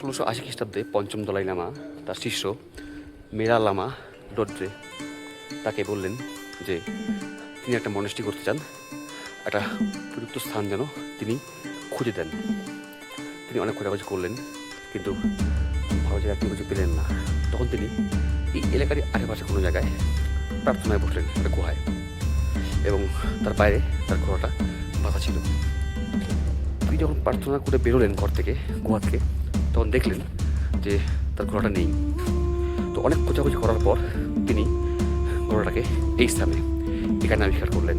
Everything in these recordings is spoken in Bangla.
1680 খ্রিস্টাব্দে পঞ্চম দলাই লামা তার শিষ্য মেরা লামা ডোড্রে তাকে বললেন যে তিনি একটা মনেস্ট্রি করতে চান, একটা উপযুক্ত স্থান যেন তিনি খুঁজে দেন। তিনি অনেক খোঁজাখুঁজি করলেন, কিন্তু ভালো জায়গায় তিনি কিছু পেলেন না। তখন তিনি এই এলাকারই আশেপাশে কোনো জায়গায় প্রার্থনায় বসলেন, একটা গুহায়, এবং তার বাইরে তার ঘোড়াটা বাঁধা ছিল। তিনি যখন প্রার্থনা করে বেরোলেন ঘর থেকে, গুহা থেকে, তখন দেখলেন যে তার ঘোড়াটা নেই। তো অনেক খোঁজাখুঁজি করার পর তিনি ঘোড়াটাকে এই স্থানে এখানে আবিষ্কার করলেন,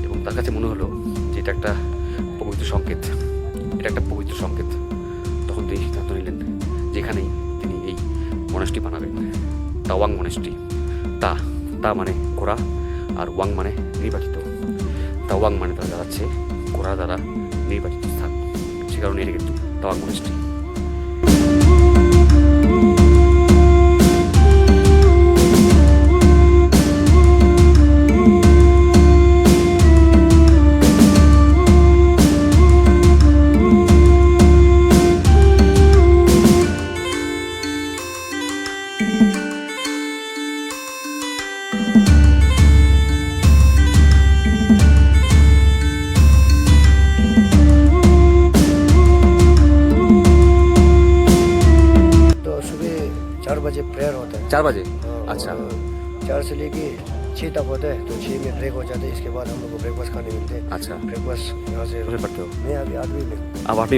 এবং তার কাছে মনে হলো যে এটা একটা পবিত্র সংকেত, এটা একটা পবিত্র সংকেত। তখন তিনি সিদ্ধান্ত নিলেন যেখানেই তিনি এই মনেস্ট্রি বানাবেন, তাওয়াং মনেস্ট্রি। তা মানে ঘোড়া, আর ওয়াং মানে নির্বাচিত। তাওয়াং মানে তারা দাঁড়াচ্ছে ঘোড়া দ্বারা নির্বাচিত স্থান, সে কারণে এটা কিন্তু তাওয়াং মনেস্ট্রি। चार बजे प्रेयर होता है। 4 बजे? हाँ, अच्छा। और 4 से लेके 6 तक होता है, तो 6 में ब्रेक हो जाता है। इसके बाद हम लोग को ब्रेकफास्ट खाने मिलते हैं। अच्छा। ब्रेकफास्ट यहाँ से मुझे पढ़ते हो? मैं अभी आठवीं में। अब आप